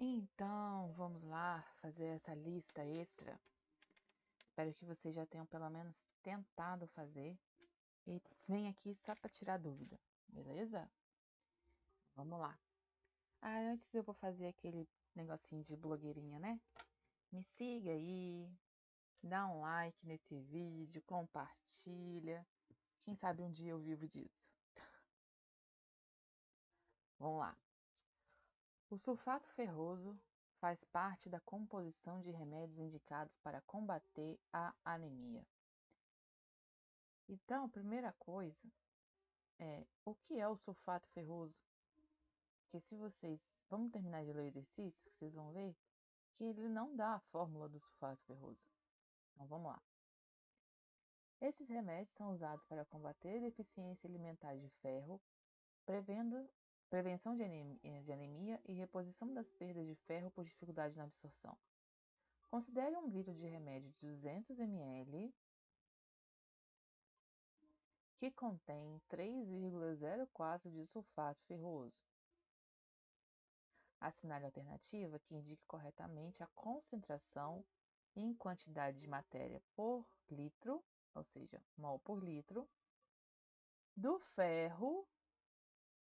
Então, vamos lá fazer essa lista extra. Espero que vocês já tenham pelo menos tentado fazer. E vem aqui só para tirar dúvida, beleza? Vamos lá. Antes eu vou fazer aquele negocinho de blogueirinha, né? Me siga aí, dá um like nesse vídeo, compartilha. Quem sabe um dia eu vivo disso. Vamos lá. O sulfato ferroso faz parte da composição de remédios indicados para combater a anemia. Então, a primeira coisa é o que é o sulfato ferroso? Porque se vocês... Vamos terminar de ler o exercício, vocês vão ver que ele não dá a fórmula do sulfato ferroso. Então, vamos lá. Esses remédios são usados para combater deficiência alimentar de ferro, prevenção de anemia e reposição das perdas de ferro por dificuldade na absorção. Considere um vidro de remédio de 200 ml que contém 3,04 de sulfato ferroso. Assinale a alternativa que indique corretamente a concentração em quantidade de matéria por litro, ou seja, mol por litro, do ferro,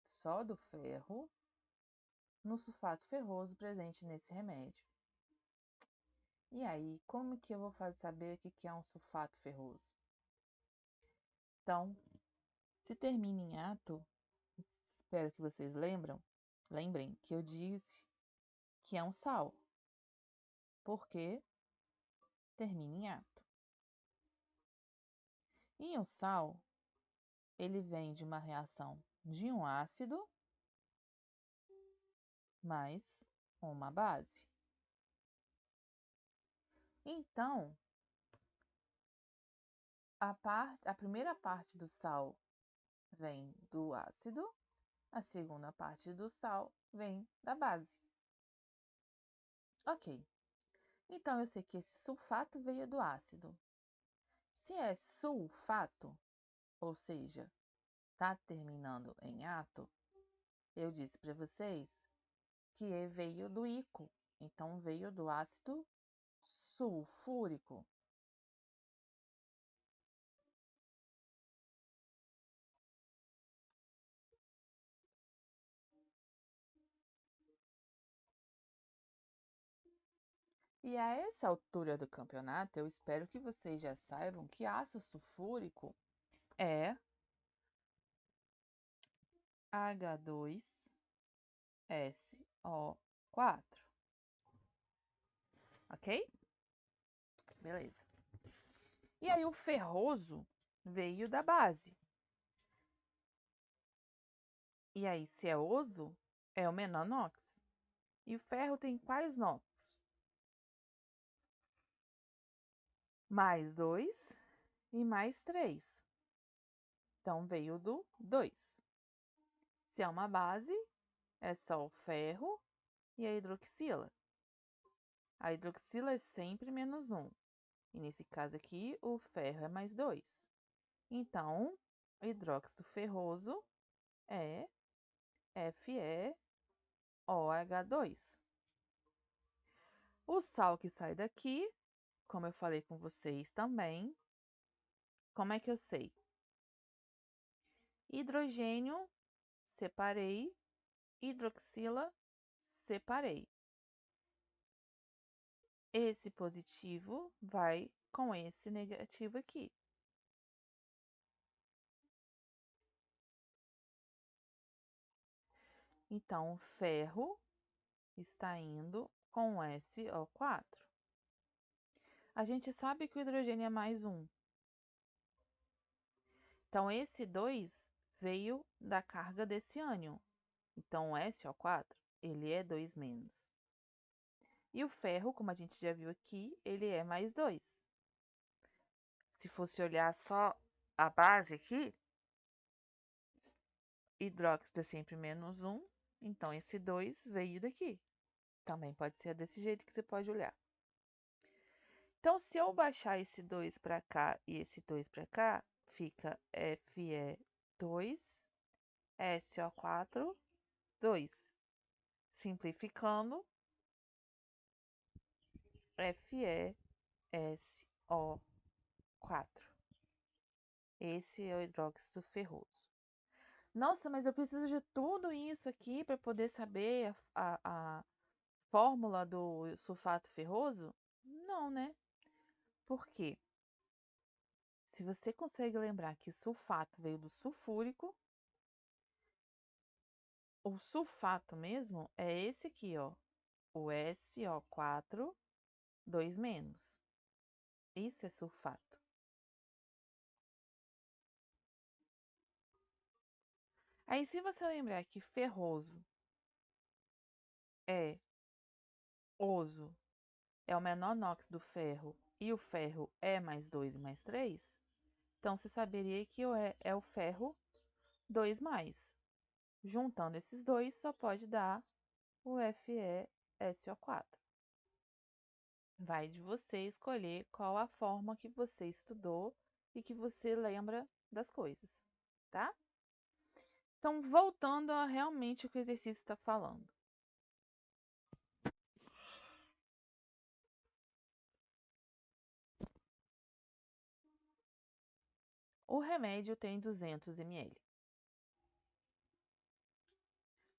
só do ferro, no sulfato ferroso presente nesse remédio. E aí, como que eu vou saber o que é um sulfato ferroso? Então, se termina em ato, espero que vocês lembrem que eu disse que é um sal, porque termina em ato. E o sal, ele vem de uma reação de um ácido mais uma base. Então, a primeira parte do sal vem do ácido, a segunda parte do sal vem da base. Ok, então eu sei que esse sulfato veio do ácido. Se é sulfato, ou seja, está terminando em ato, eu disse para vocês que veio do íco, então veio do ácido sulfúrico. E a essa altura do campeonato, eu espero que vocês já saibam que ácido sulfúrico é H2SO4. Ok? Beleza. E aí o ferroso veio da base. E aí, se é oso, é o menor NOx. E o ferro tem quais NOx? Mais 2 e mais 3. Então, veio do 2. Se é uma base, é só o ferro e a hidroxila. A hidroxila é sempre menos 1. E nesse caso aqui, o ferro é mais 2. Então, o hidróxido ferroso é FeOH2. O sal que sai daqui, como eu falei com vocês também, como é que eu sei? Hidrogênio, separei. Hidroxila, separei. Esse positivo vai com esse negativo aqui. Então, o ferro está indo com SO4. A gente sabe que o hidrogênio é mais 1. Então, esse 2 veio da carga desse ânion. Então, o SO4, ele é 2 menos. E o ferro, como a gente já viu aqui, ele é mais 2. Se fosse olhar só a base aqui, hidróxido é sempre menos 1, então esse 2 veio daqui. Também pode ser desse jeito que você pode olhar. Então, se eu baixar esse 2 para cá e esse 2 para cá, fica Fe2, SO4, 2. Simplificando, FeSO4. Esse é o hidróxido ferroso. Nossa, mas eu preciso de tudo isso aqui para poder saber a fórmula do sulfato ferroso? Não, né? Por quê? Se você consegue lembrar que sulfato veio do sulfúrico, o sulfato mesmo é esse aqui, ó, o SO4, 2 menos. Isso é sulfato. Aí, se você lembrar que ferroso é oso, é o menor NOx do ferro, e o ferro é mais 2 mais 3, então você saberia que é o ferro 2 mais. Juntando esses dois, só pode dar o FeSO4. Vai de você escolher qual a forma que você estudou e que você lembra das coisas, tá? Então, voltando a realmente o que o exercício está falando. O remédio tem 200 ml.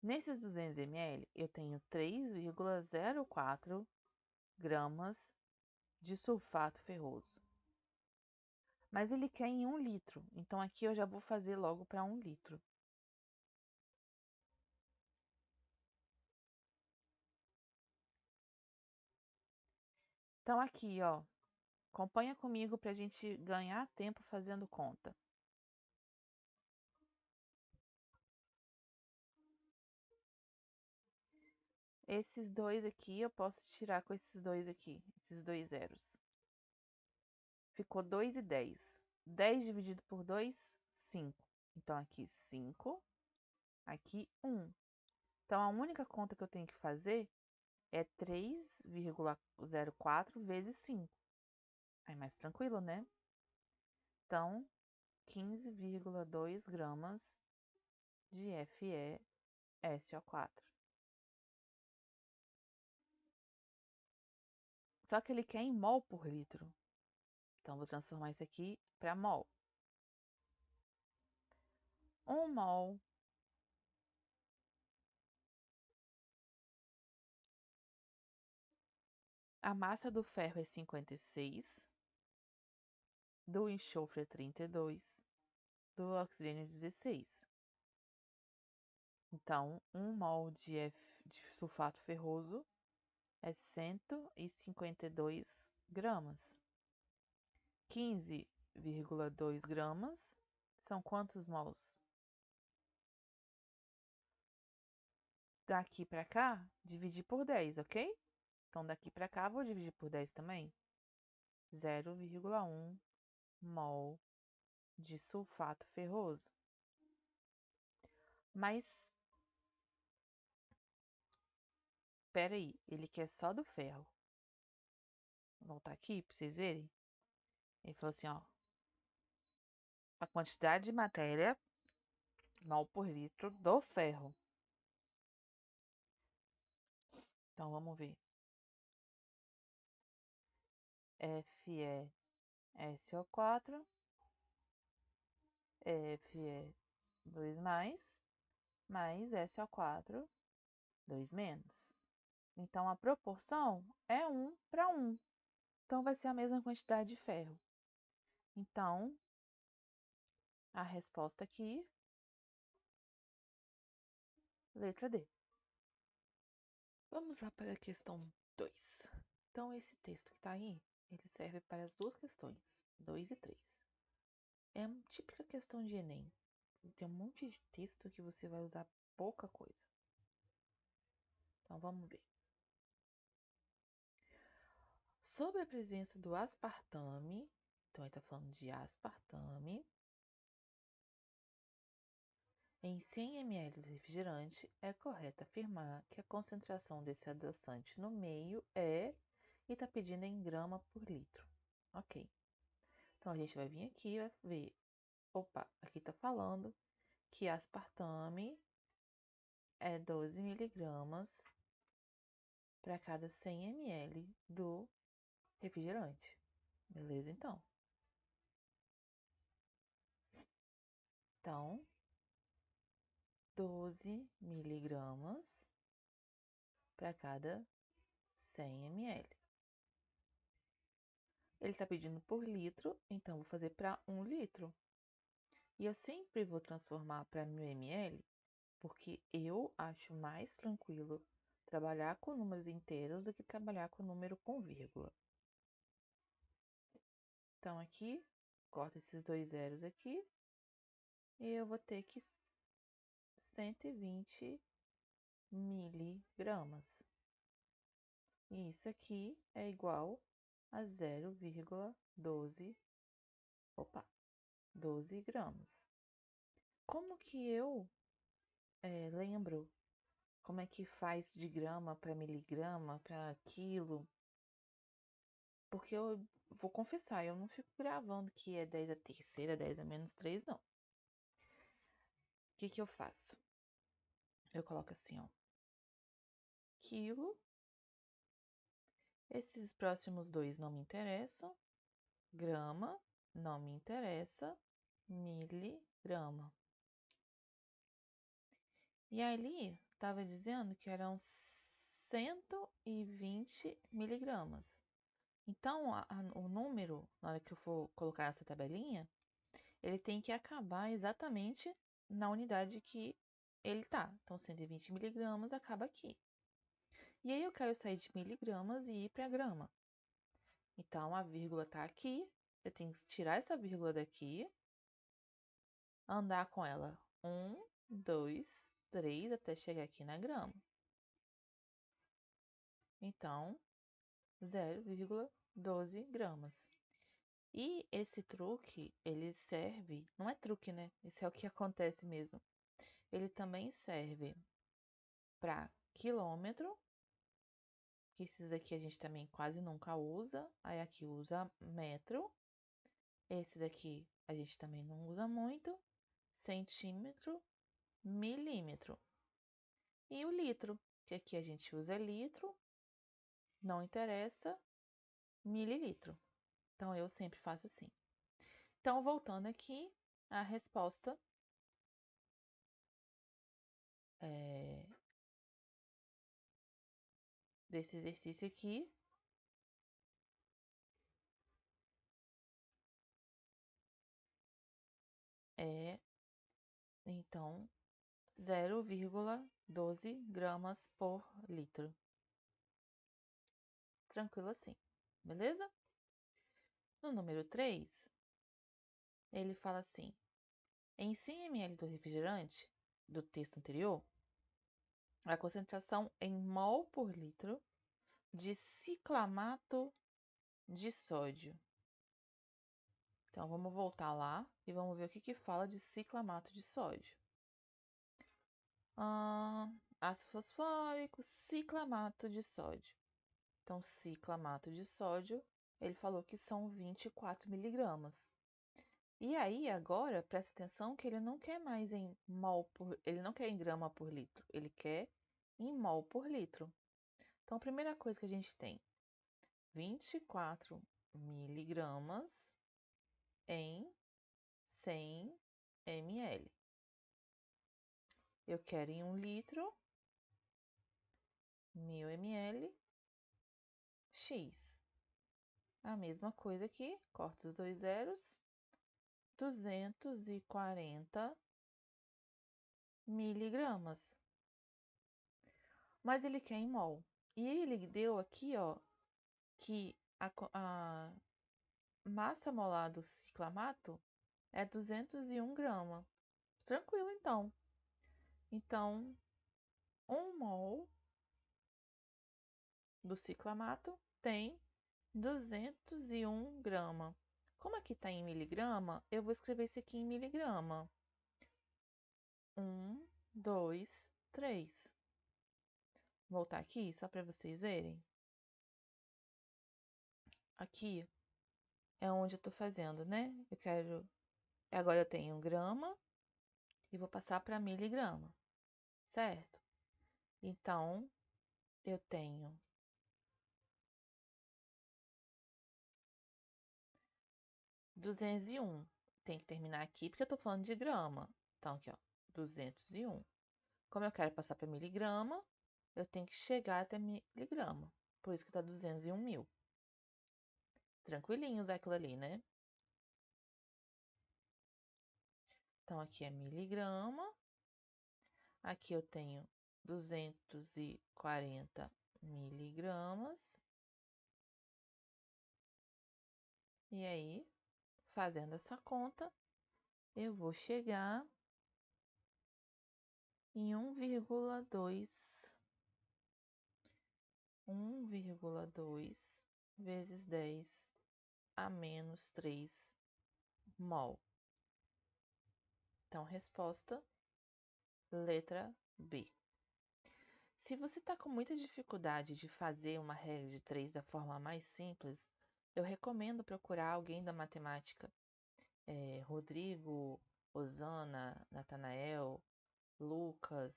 Nesses 200 ml, eu tenho 3,04 gramas de sulfato ferroso. Mas ele quer em 1 litro, então aqui eu já vou fazer logo para 1 litro. Então aqui, ó, acompanha comigo para a gente ganhar tempo fazendo conta. Esses dois aqui eu posso tirar com esses dois aqui, esses dois zeros. Ficou 2 e 10. 10 dividido por 2, 5. Então aqui 5, aqui 1. Então a única conta que eu tenho que fazer é 3,04 vezes 5. Aí mais tranquilo, né? Então, 15,2 gramas de FeSO4. Só que ele quer em mol por litro. Então, vou transformar isso aqui para mol. 1 mol a massa do ferro é 56, do enxofre é 32, do oxigênio 16. Então, 1 mol de sulfato ferroso é 152 gramas. 15,2 gramas são quantos mols? Daqui para cá, dividir por 10, ok? Então, daqui para cá, vou dividir por 10 também. 0,1 mol de sulfato ferroso. Mas, espera aí, ele quer só do ferro. Vou voltar aqui para vocês verem. Ele falou assim, ó. A quantidade de matéria mol por litro do ferro. Então, vamos ver. FeSO4, Fe2 mais SO4, 2 menos. Então, a proporção é 1 para 1. Então, vai ser a mesma quantidade de ferro. Então, a resposta aqui, letra D. Vamos lá para a questão 2. Então, esse texto que está aí, ele serve para as duas questões, 2 e 3. É uma típica questão de Enem. Tem um monte de texto que você vai usar pouca coisa. Então, vamos ver. Sobre a presença do aspartame, então ele está falando de aspartame, em 100 ml de refrigerante, é correto afirmar que a concentração desse adoçante no meio é, e está pedindo em grama por litro. Ok. Então, a gente vai vir aqui e vai ver. Opa, aqui está falando que aspartame é 12 miligramas para cada 100 ml do refrigerante. Beleza, então? Então, 12 miligramas para cada 100 ml. Ele está pedindo por litro, então vou fazer para 1 litro. E eu sempre vou transformar para 1000 ml, porque eu acho mais tranquilo trabalhar com números inteiros do que trabalhar com número com vírgula. Então aqui, corta esses dois zeros aqui, e eu vou ter que 120 miligramas. E isso aqui é igual a 0,12 gramas. Como que eu lembro como é que faz de grama para miligrama, para quilo? Porque eu vou confessar, eu não fico gravando que é 10 a terceira, 10 a menos 3, não. O que que eu faço? Eu coloco assim, ó, quilo. Esses próximos dois não me interessam. Grama, não me interessa. Miligrama. E ali estava dizendo que eram 120 miligramas. Então, o número, na hora que eu for colocar essa tabelinha, ele tem que acabar exatamente na unidade que ele tá. Então, 120 miligramas acaba aqui. E aí eu quero sair de miligramas e ir para grama. Então, a vírgula está aqui. Eu tenho que tirar essa vírgula daqui, andar com ela 1, 2, 3 até chegar aqui na grama. Então, 0,12 gramas. E esse truque, ele serve, não é truque, né? Isso é o que acontece mesmo. Ele também serve para quilômetro, que esses aqui a gente também quase nunca usa. Aí aqui usa metro. Esse daqui a gente também não usa muito. Centímetro, milímetro. E o litro, que aqui a gente usa litro, não interessa, mililitro. Então eu sempre faço assim. Então, voltando aqui, a resposta desse exercício aqui é, então, 0,12 gramas por litro. Tranquilo assim, beleza? No número 3, ele fala assim: em 100 ml do refrigerante, do texto anterior, a concentração em mol por litro de ciclamato de sódio. Então, vamos voltar lá e vamos ver o que fala de ciclamato de sódio. Ácido fosfórico, ciclamato de sódio. Então, ciclamato de sódio, ele falou que são 24 miligramas. E aí, agora, presta atenção que ele não quer mais em mol por... Ele não quer em grama por litro, ele quer em mol por litro. Então, a primeira coisa que a gente tem, 24 miligramas em 100 ml. Eu quero em 1 litro, 1000 ml, X. A mesma coisa aqui, corta os dois zeros, 240 miligramas. Mas ele quer em mol. E ele deu aqui, ó, que a massa molar do ciclamato é 201 gramas. Tranquilo, então. Então, 1 mol do ciclamato tem 201 gramas. Como aqui está em miligrama, eu vou escrever isso aqui em miligrama. 1, 2, 3. Voltar aqui só para vocês verem. Aqui é onde eu estou fazendo, né? Eu quero. Agora eu tenho grama e vou passar para miligrama, certo? Então, eu tenho 201. Tem que terminar aqui porque eu tô falando de grama. Então, aqui, ó, 201. Como eu quero passar para miligrama, eu tenho que chegar até miligrama. Por isso que tá 201.000. Tranquilinho usar aquilo ali, né? Então, aqui é miligrama. Aqui eu tenho 240 miligramas. E aí, fazendo essa conta, eu vou chegar em 1,2 vezes 10 a menos 3 mol. Então, resposta, letra B. Se você está com muita dificuldade de fazer uma regra de 3 da forma mais simples, eu recomendo procurar alguém da matemática, Rodrigo, Osana, Natanael, Lucas,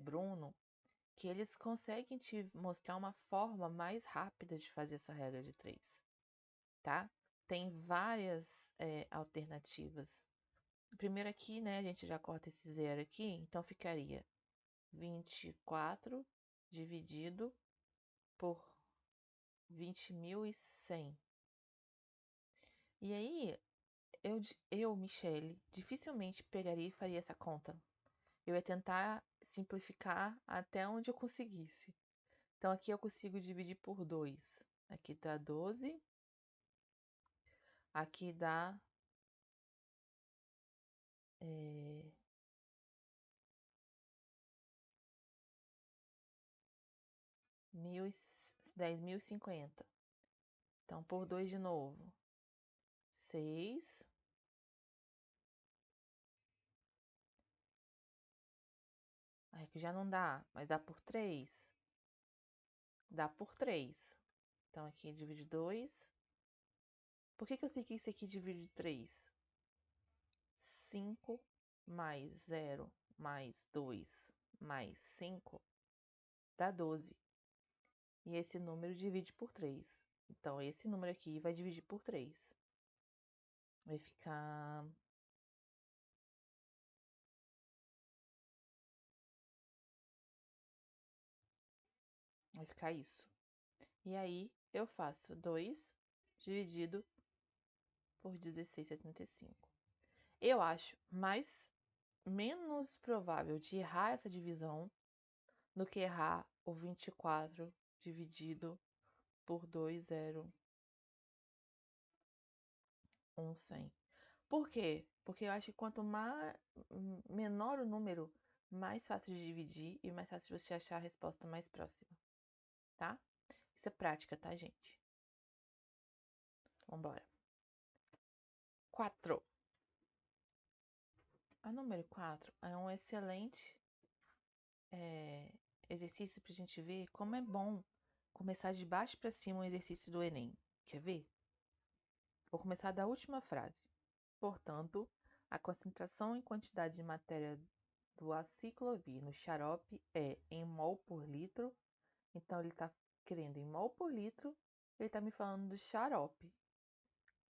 Bruno, que eles conseguem te mostrar uma forma mais rápida de fazer essa regra de 3, tá? Tem várias alternativas. Primeiro aqui, né, a gente já corta esse zero aqui, então ficaria 24 dividido por 20.100. E aí, Michele, dificilmente pegaria e faria essa conta. Eu ia tentar simplificar até onde eu conseguisse. Então, aqui eu consigo dividir por 2. Aqui dá 12. Aqui dá 10.050. Então, por 2 de novo. 6. Aqui já não dá, mas dá por 3. Dá por 3. Então, aqui divide 2. Por que eu sei que isso aqui divide 3? 5 mais 0 mais 2 mais 5 dá 12. E esse número divide por 3. Então, esse número aqui vai dividir por 3. Vai ficar... Vai ficar isso. E aí, eu faço 2 dividido por 16,75. Eu acho menos provável de errar essa divisão do que errar o 24 dividido por 2,01100. Por quê? Porque eu acho que quanto menor o número, mais fácil de dividir e mais fácil de você achar a resposta mais próxima, tá? Isso é prática, tá, gente? Vambora. 4. A número 4 é um excelente exercício para a gente ver como é bom começar de baixo para cima o exercício do Enem. Quer ver? Vou começar da última frase. Portanto, a concentração em quantidade de matéria do aciclovir no xarope é em mol por litro. Então, ele está querendo em mol por litro. Ele está me falando do xarope.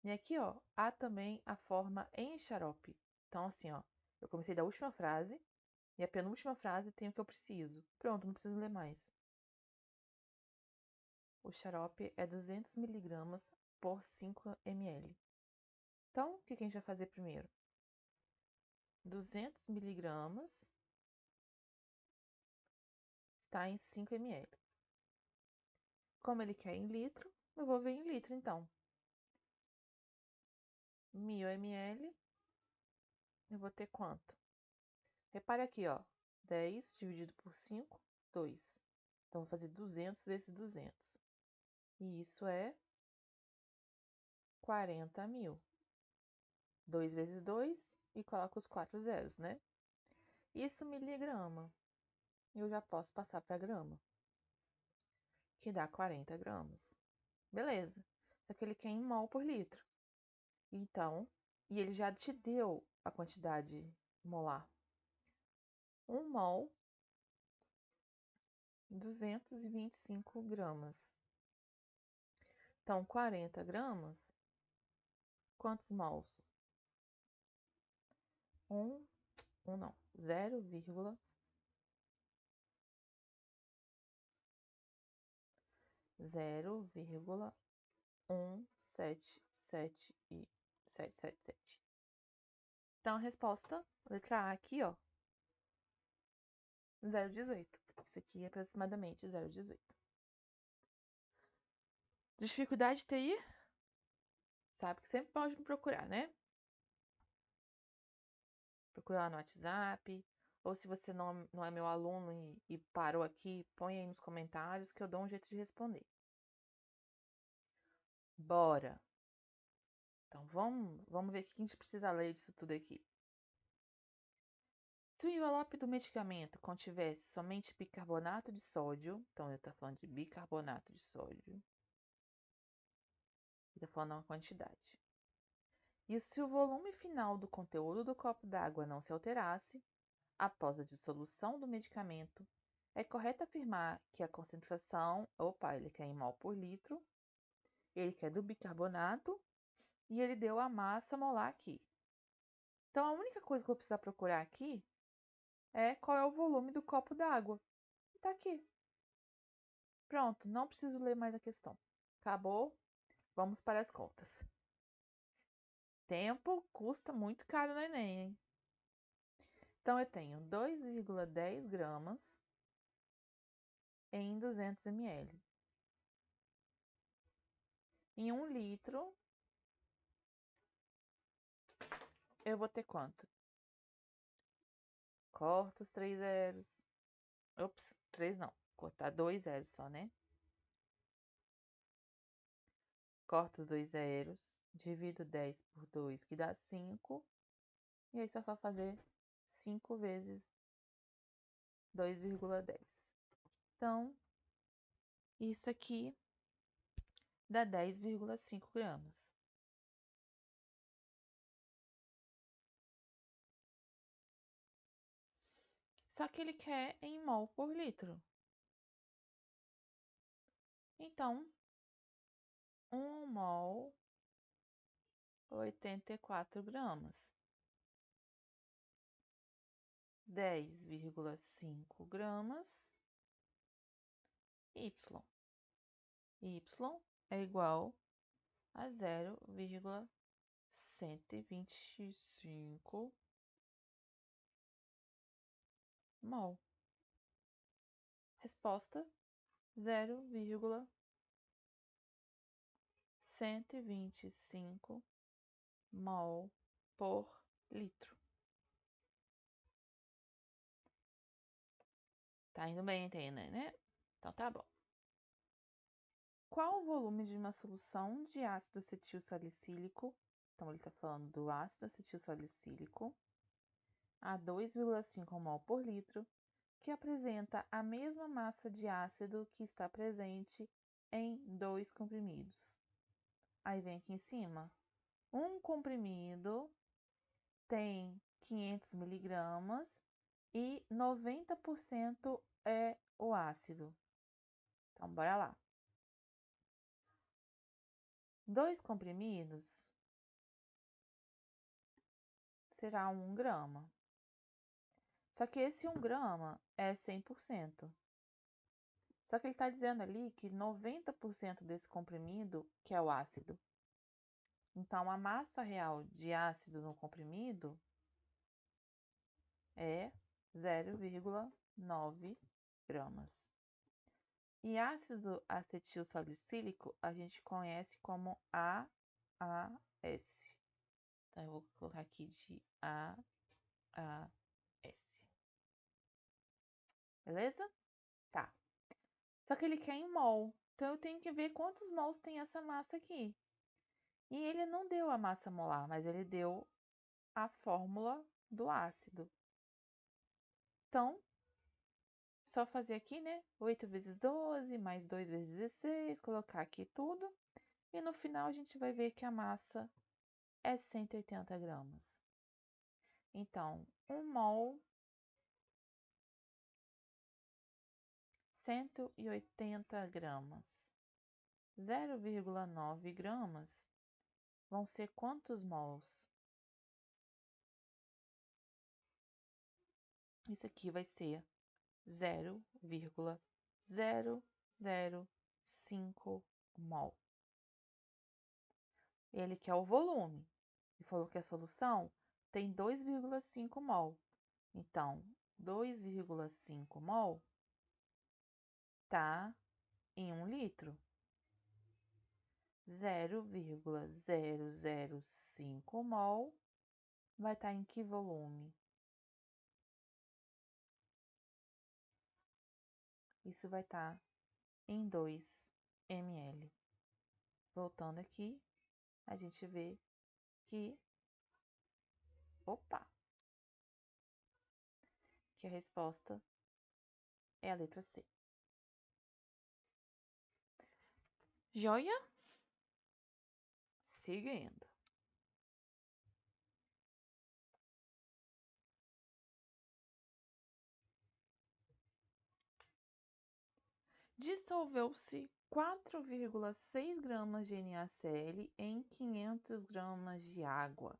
E aqui, ó, há também a forma em xarope. Então, assim, ó, eu comecei da última frase e a penúltima frase tem o que eu preciso. Pronto, não preciso ler mais. O xarope é 200 miligramas por 5 ml. Então, o que a gente vai fazer primeiro? 200 miligramas está em 5 ml. Como ele quer em litro, eu vou ver em litro, então. 1.000 ml, eu vou ter quanto? Repare aqui, ó. 10 dividido por 5, 2. Então, vou fazer 200 vezes 200. E isso é 40.000. 2 vezes 2 e coloco os 4 zeros, né? Isso miligrama. Eu já posso passar para grama, que dá 40 gramas. Beleza. Só que ele quer em mol por litro. Então, e ele já te deu a quantidade molar. 1 mol, 225 gramas. Então, 40 gramas Quantos mols? Não. 0,1777. Então, a resposta, letra A aqui, ó, 0,18. Isso aqui é aproximadamente 0,18. Dificuldade de TI? Sabe que sempre pode me procurar, né? Procura lá no WhatsApp. Ou se você não é meu aluno e parou aqui, põe aí nos comentários que eu dou um jeito de responder. Bora! Então vamos ver o que a gente precisa ler disso tudo aqui. Se o envelope do medicamento contivesse somente bicarbonato de sódio, então ele está falando de bicarbonato de sódio, ele está falando uma quantidade. E se o volume final do conteúdo do copo d'água não se alterasse, após a dissolução do medicamento, é correto afirmar que a concentração, ele quer em mol por litro, ele quer do bicarbonato e ele deu a massa molar aqui. Então a única coisa que eu vou precisar procurar aqui é qual é o volume do copo d'água. Está aqui. Pronto, não preciso ler mais a questão. Acabou, vamos para as contas. Tempo custa muito caro no Enem, hein? Então eu tenho 2,10 gramas em 200 ml. Em 1 litro, eu vou ter quanto? Corta os 3 zeros. Ops, 3 não. Cortar 2 zeros só, né? Corto os 2 zeros. Divido 10 por 2, que dá 5. E aí só vai fazer 5 vezes 2,10. Então, isso aqui dá 10,5 gramas. Só que ele quer em mol por litro. Então, 1 mol, 84 gramas. 10,5 gramas Y. Y é igual a 0,125 mol. Resposta: 0,125 mol por litro. Tá indo bem, entende, né? Então tá bom. Qual o volume de uma solução de ácido acetil salicílico? Então ele está falando do ácido acetil salicílico a 2,5 mol por litro, que apresenta a mesma massa de ácido que está presente em 2 comprimidos. Aí vem aqui em cima. Um comprimido tem 500 miligramas e 90% é o ácido. Então, bora lá. 2 comprimidos será 1 grama. Só que esse 1 grama é 100%. Só que ele está dizendo ali que 90% desse comprimido que é o ácido. Então, a massa real de ácido no comprimido é 0,9 gramas. E ácido acetil salicílico a gente conhece como AAS. Então, eu vou colocar aqui de AAS. Beleza? Tá. Só que ele quer em mol. Então, eu tenho que ver quantos mols tem essa massa aqui. E ele não deu a massa molar, mas ele deu a fórmula do ácido. Então, só fazer aqui, né? 8 vezes 12, mais 2 vezes 16, colocar aqui tudo. E no final a gente vai ver que a massa é 180 gramas. Então, 1 mol, 180 gramas. 0,9 gramas vão ser quantos mols? Isso aqui vai ser 0,005 mol. Ele quer o volume. E falou que a solução tem 2,5 mol. Então, 2,5 mol está em 1 litro. 0,005 mol vai estar em que volume? Isso vai estar em 2 ml. Voltando aqui, a gente vê que, que a resposta é a letra C. Joia? Seguindo. Dissolveu-se 4,6 gramas de NaCl em 500 gramas de água.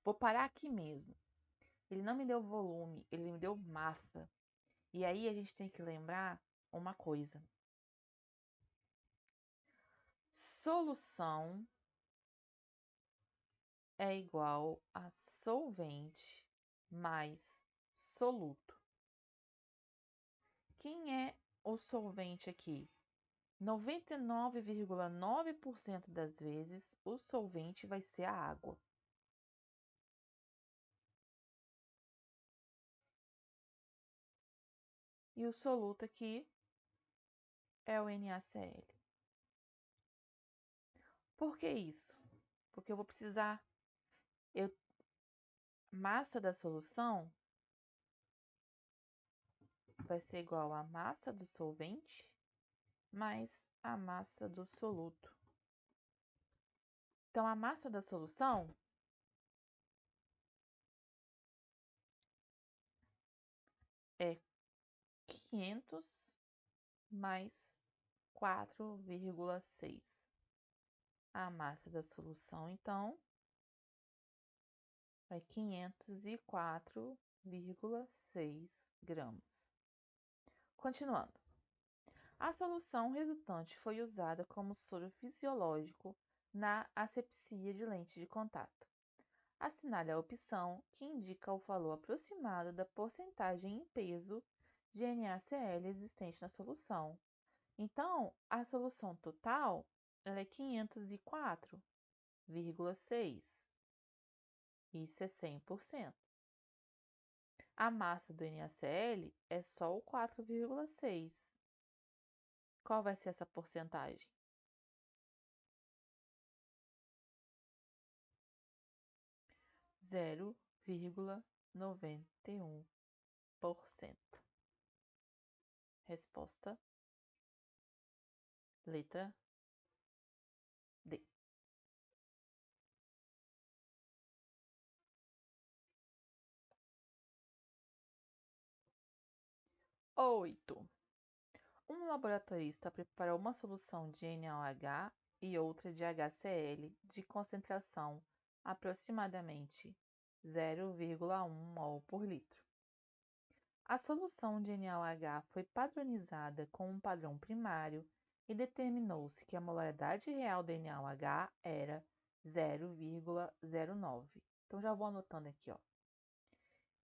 Vou parar aqui mesmo. Ele não me deu volume, ele me deu massa. E aí a gente tem que lembrar uma coisa. Solução é igual a solvente mais soluto. Quem é o solvente aqui? 99,9% das vezes, o solvente vai ser a água. E o soluto aqui é o NaCl. Por que isso? Porque eu vou precisar... Massa da solução vai ser igual a massa do solvente mais a massa do soluto. Então, a massa da solução é 500 mais 4,6. A massa da solução, então, é 504,6 gramas. Continuando. A solução resultante foi usada como soro fisiológico na asepsia de lente de contato. Assinale a opção que indica o valor aproximado da porcentagem em peso de NaCl existente na solução. Então, a solução total ela é 504,6. Isso é 100%. A massa do NaCl é só o 4,6. Qual vai ser essa porcentagem? 0,91%. Resposta letra D. 8. Um laboratorista preparou uma solução de NaOH e outra de HCl de concentração aproximadamente 0,1 mol por litro. A solução de NaOH foi padronizada com um padrão primário e determinou-se que a molaridade real do NaOH era 0,09. Então já vou anotando aqui, ó.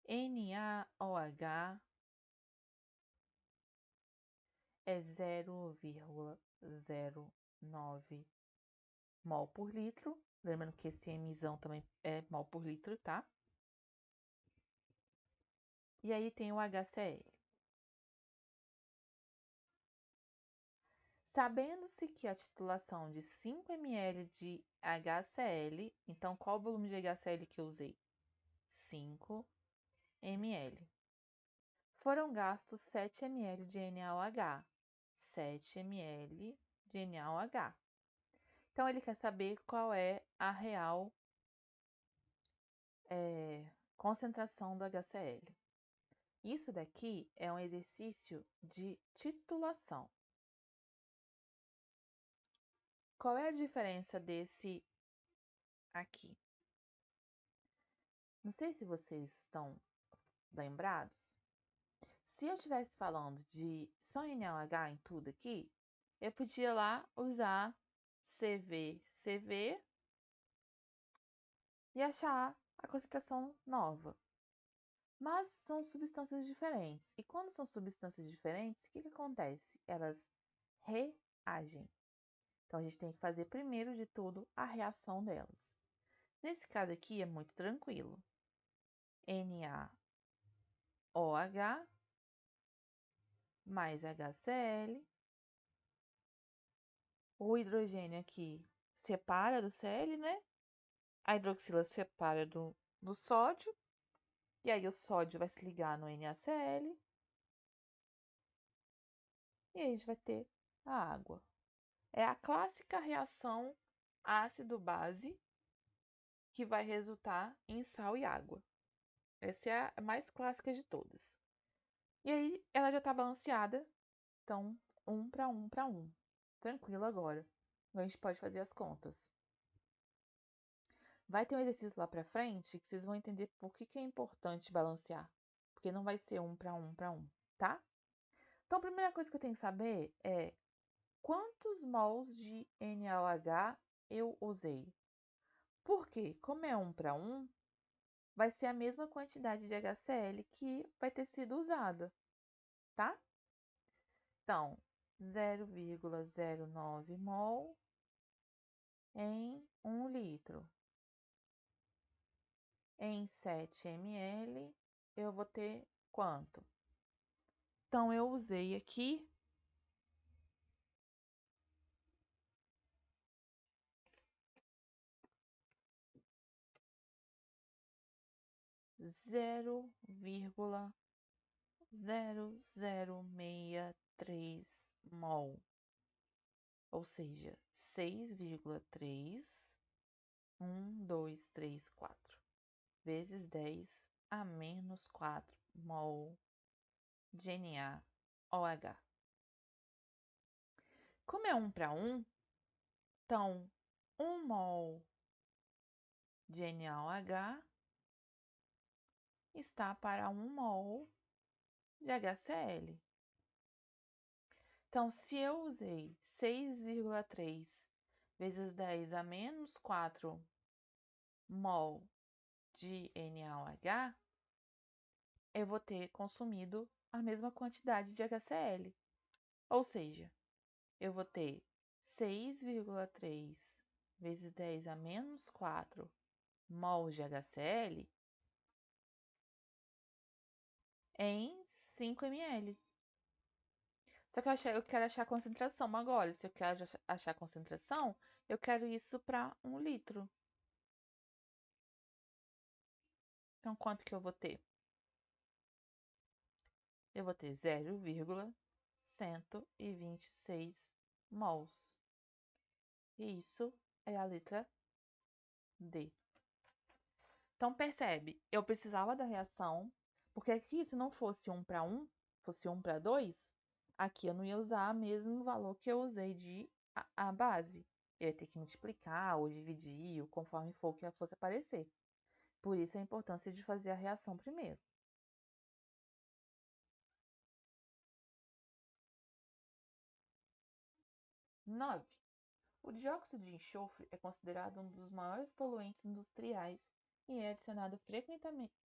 NaOH é 0,09 mol por litro. Lembrando que esse Mzão também é mol por litro, tá? E aí tem o HCl. Sabendo-se que a titulação de 5 ml de HCl, então qual o volume de HCl que eu usei? 5 ml. Foram gastos 7 ml de NaOH. 7 ml de NaOH. Então ele quer saber qual é a real concentração do HCl. Isso daqui é um exercício de titulação. Qual é a diferença desse aqui. Não sei se vocês estão lembrados. Se eu estivesse falando de só NaOH em tudo aqui, eu podia lá usar CV e achar a concentração nova. Mas são substâncias diferentes. E quando são substâncias diferentes, o que acontece? Elas reagem. Então, a gente tem que fazer primeiro de tudo a reação delas. Nesse caso aqui é muito tranquilo. NaOH mais HCl. O hidrogênio aqui separa do Cl, né? A hidroxila separa do sódio. E aí o sódio vai se ligar no NaCl. E aí a gente vai ter a água. É a clássica reação ácido-base que vai resultar em sal e água. Essa é a mais clássica de todas. E aí ela já está balanceada. Então, 1 para 1 para 1. Tranquilo agora. Agora a gente pode fazer as contas. Vai ter um exercício lá para frente que vocês vão entender por que é importante balancear. Porque não vai ser 1 para 1 para 1, tá? Então, a primeira coisa que eu tenho que saber é quantos mols de NaOH eu usei. Porque, como é 1 para 1, vai ser a mesma quantidade de HCl que vai ter sido usada, tá? Então, 0,09 mol em 1 litro. Em 7 ml, eu vou ter quanto? Então, eu usei aqui 0,0063 mol, ou seja, 6,3, 1, 2, 3, 4, vezes 10 a menos 4 mol de NaOH. Como é 1 para 1, então 1 mol de NaOH está para 1 mol de HCl. Então, se eu usei 6,3 vezes 10 a menos 4 mol de NaOH, eu vou ter consumido a mesma quantidade de HCl. Ou seja, eu vou ter 6,3 vezes 10 a menos 4 mol de HCl em 5 ml. Só que eu quero achar a concentração agora. Se eu quero achar a concentração, eu quero isso para 1 litro. Então, quanto que eu vou ter? Eu vou ter 0,126 mols. E isso é a letra D. Então, percebe, eu precisava da reação, porque aqui, se não fosse 1 para 1, fosse 1 para 2, aqui eu não ia usar o mesmo valor que eu usei de a base. Eu ia ter que multiplicar ou dividir, conforme for que ela fosse aparecer. Por isso a importância de fazer a reação primeiro. 9. O dióxido de enxofre é considerado um dos maiores poluentes industriais e é adicionado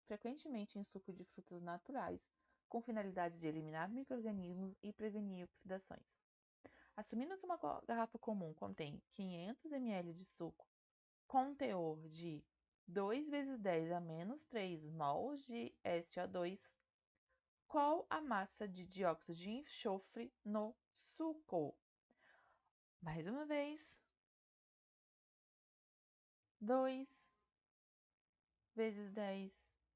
frequentemente em suco de frutas naturais, com finalidade de eliminar micro-organismos e prevenir oxidações. Assumindo que uma garrafa comum contém 500 ml de suco com um teor de 2 vezes 10 a menos 3 mols de SO2, qual a massa de dióxido de enxofre no suco? Mais uma vez, 2 vezes 10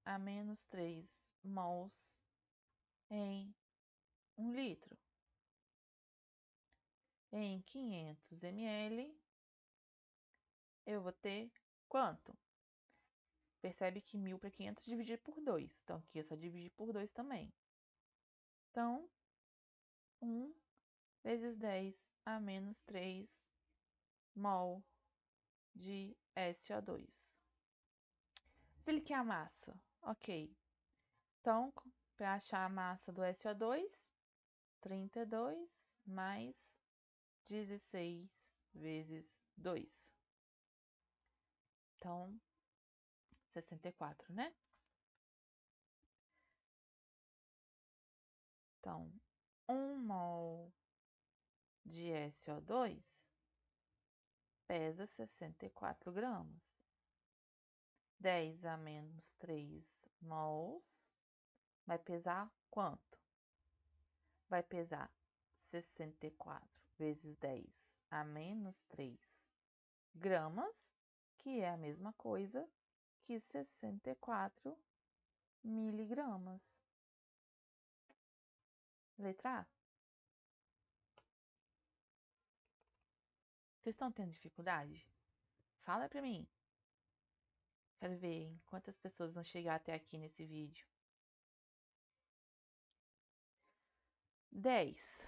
a menos 3 mols em 1 litro. Em 500 ml, eu vou ter quanto? Percebe que 1.000 para 500 dividir por 2. Então, aqui é só dividir por 2 também. Então, 1 vezes 10 a menos 3 mol de SO2. Se ele quer a massa, ok. Então, para achar a massa do SO2, 32 mais 16 vezes 2. Então, 64, né? Então, 1 mol de SO2 pesa 64 gramas. 10 a menos 3 mols vai pesar quanto? Vai pesar 64 vezes 10 a menos 3 gramas, que é a mesma coisa que 64 miligramas. Letra A. Vocês estão tendo dificuldade? Fala pra mim. Quero ver quantas pessoas vão chegar até aqui nesse vídeo. 10.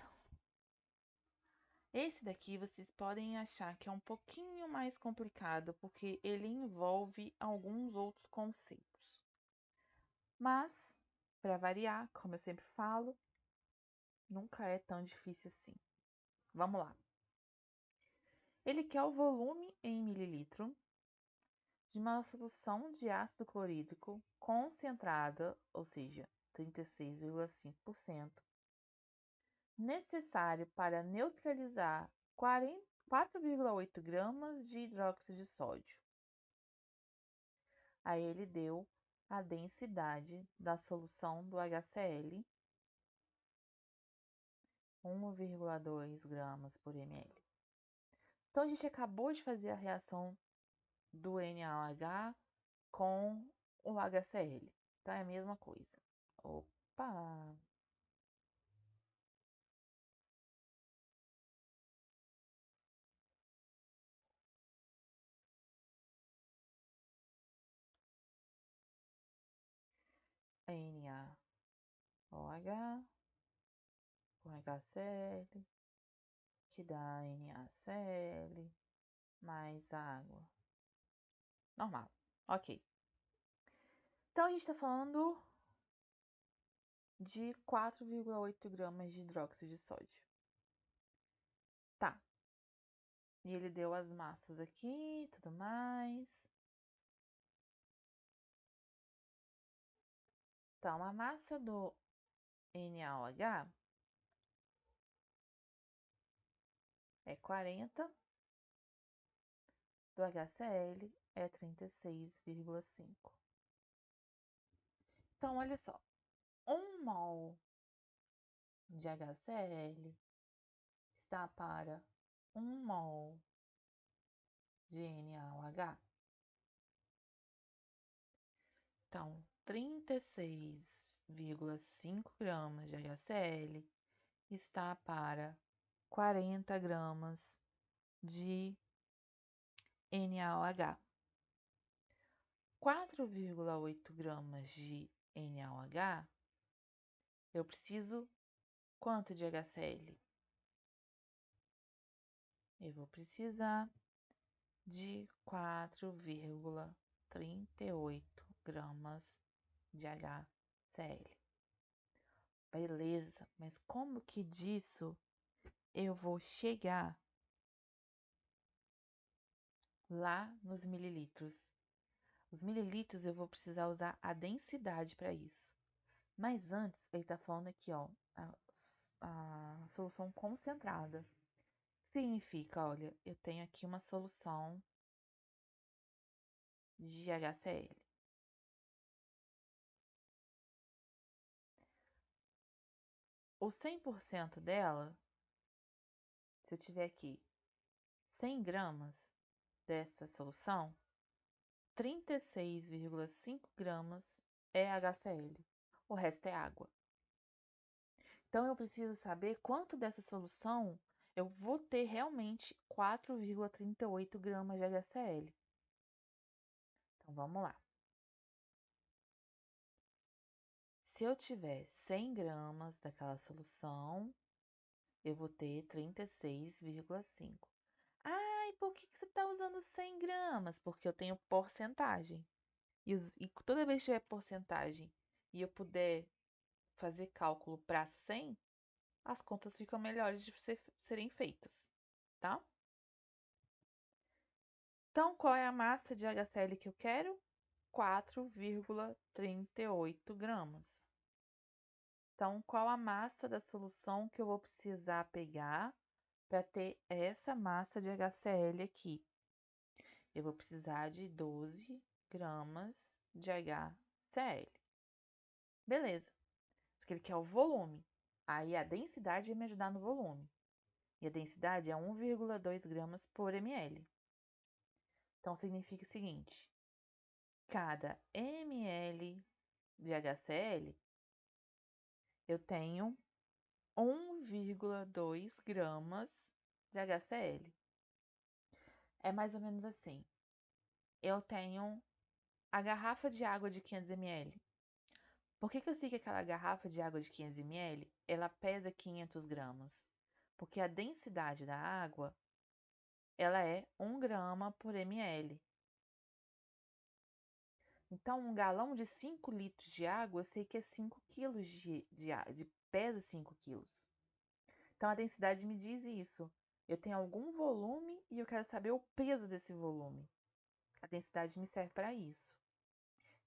Esse daqui vocês podem achar que é um pouquinho mais complicado, porque ele envolve alguns outros conceitos. Mas, para variar, como eu sempre falo, nunca é tão difícil assim. Vamos lá. Ele quer o volume em mililitro de uma solução de ácido clorídrico concentrada, ou seja, 36,5%, necessário para neutralizar 4,8 gramas de hidróxido de sódio. Aí ele deu a densidade da solução do HCl, 1,2 gramas por ml. Então, a gente acabou de fazer a reação do NaOH com o HCl. Então, é a mesma coisa. Opa! NaOH com HCl, que dá NaCl mais água. Normal. Ok. Então, a gente está falando de 4,8 gramas de hidróxido de sódio. Tá. E ele deu as massas aqui, tudo mais. Então, a massa do NaOH é 40, do HCl é 36,5. Então, olha só. 1 mol de HCl está para 1 mol de NaOH. Então, 36,5 gramas de HCl está para 40 gramas de NaOH. 4,8 gramas de NaOH, eu preciso quanto de HCl? Eu vou precisar de 4,38 gramas de HCl. Beleza, mas como que disso eu vou chegar lá nos mililitros? Os mililitros eu vou precisar usar a densidade para isso. Mas antes, ele está falando aqui, ó, a solução concentrada. Significa, olha, eu tenho aqui uma solução de HCl. O 100% dela, se eu tiver aqui 100 gramas dessa solução, 36,5 gramas é HCl. O resto é água. Então, eu preciso saber quanto dessa solução eu vou ter realmente 4,38 gramas de HCl. Então, vamos lá. Se eu tiver 100 gramas daquela solução, eu vou ter 36,5. Ah, Ai, por que você está usando 100 gramas? Porque eu tenho porcentagem. E toda vez que tiver porcentagem e eu puder fazer cálculo para 100, as contas ficam melhores de serem feitas, tá? Então, qual é a massa de HCl que eu quero? 4,38 gramas. Então, qual a massa da solução que eu vou precisar pegar para ter essa massa de HCl aqui? Eu vou precisar de 12 gramas de HCl. Beleza. Isso que ele quer o volume. Aí a densidade vai me ajudar no volume. E a densidade é 1,2 gramas por ml. Então, significa o seguinte: cada ml de HCl, eu tenho 1,2 gramas de HCl. É mais ou menos assim. Eu tenho a garrafa de água de 500 ml. Por que eu sei que aquela garrafa de água de 500 ml, ela pesa 500 gramas? Porque a densidade da água, ela é 1 grama por ml. Então, um galão de 5 litros de água, eu sei que é 5 quilos pesa 5 quilos. Então, a densidade me diz isso. Eu tenho algum volume e eu quero saber o peso desse volume. A densidade me serve para isso.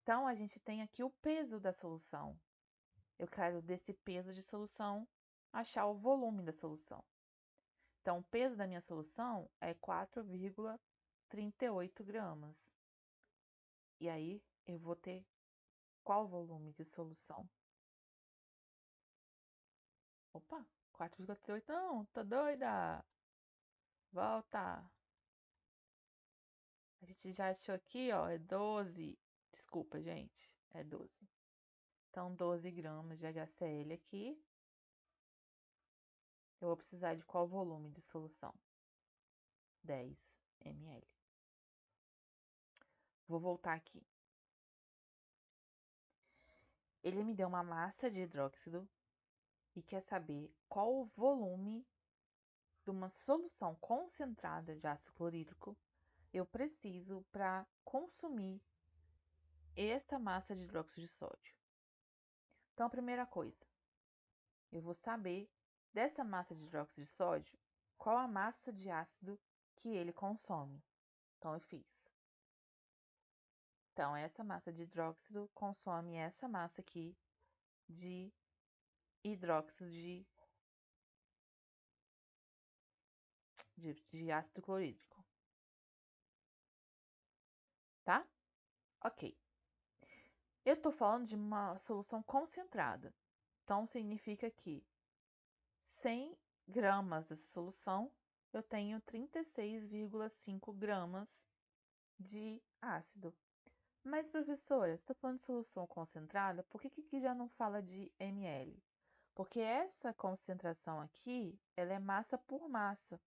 Então, a gente tem aqui o peso da solução. Eu quero, desse peso de solução, achar o volume da solução. Então, o peso da minha solução é 4,38 gramas. E aí, eu vou ter qual volume de solução? Opa, 4,38 não, tá doida? Volta. A gente já achou aqui, ó, é 12. Desculpa, gente, é 12. Então, 12 gramas de HCl aqui. Eu vou precisar de qual volume de solução? 10 ml. Vou voltar aqui. Ele me deu uma massa de hidróxido e quer saber qual o volume de uma solução concentrada de ácido clorídrico eu preciso para consumir essa massa de hidróxido de sódio. Então, a primeira coisa, eu vou saber dessa massa de hidróxido de sódio qual a massa de ácido que ele consome. Então, eu fiz. Então, essa massa de hidróxido consome essa massa aqui de hidróxido de ácido clorídrico. Tá? Ok. Eu estou falando de uma solução concentrada. Então, significa que 100 gramas dessa solução, eu tenho 36,5 gramas de ácido. Mas, professora, você está falando de solução concentrada, por que aqui já não fala de ml? Porque essa concentração aqui, ela é massa por massa.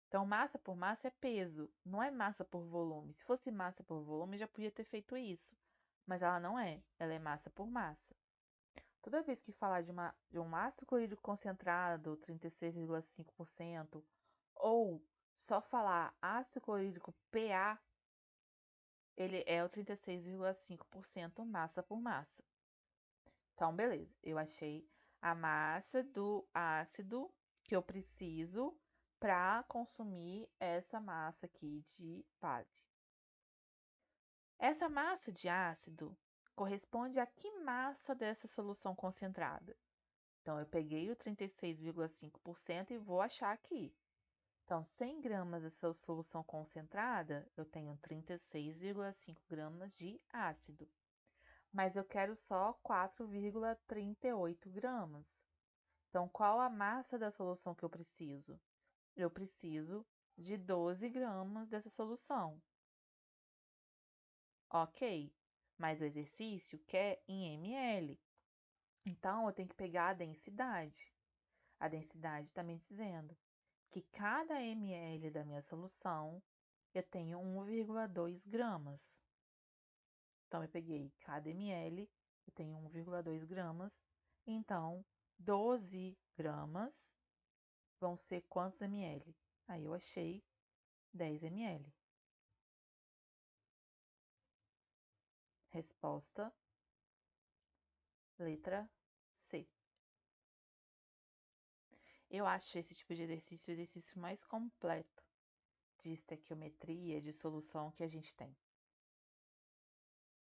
Então, massa por massa é peso, não é massa por volume. Se fosse massa por volume, já podia ter feito isso. Mas ela não é, ela é massa por massa. Toda vez que falar de um ácido clorídrico concentrado, 36,5%, ou só falar ácido clorídrico PA, ele é o 36,5% massa por massa. Então, beleza, eu achei a massa do ácido que eu preciso para consumir essa massa aqui de PAD. Essa massa de ácido corresponde a que massa dessa solução concentrada? Então, eu peguei o 36,5% e vou achar aqui. Então, 100 gramas dessa solução concentrada, eu tenho 36,5 gramas de ácido. Mas eu quero só 4,38 gramas. Então, qual a massa da solução que eu preciso? Eu preciso de 12 gramas dessa solução. Ok, mas o exercício quer em ml. Então, eu tenho que pegar a densidade. A densidade está me dizendo que cada ml da minha solução eu tenho 1,2 gramas. Então, eu peguei cada ml, eu tenho 1,2 gramas. Então, 12 gramas vão ser quantos ml? Aí eu achei 10 ml. Resposta, letra C. Eu acho esse tipo de exercício o exercício mais completo de estequiometria, de solução que a gente tem.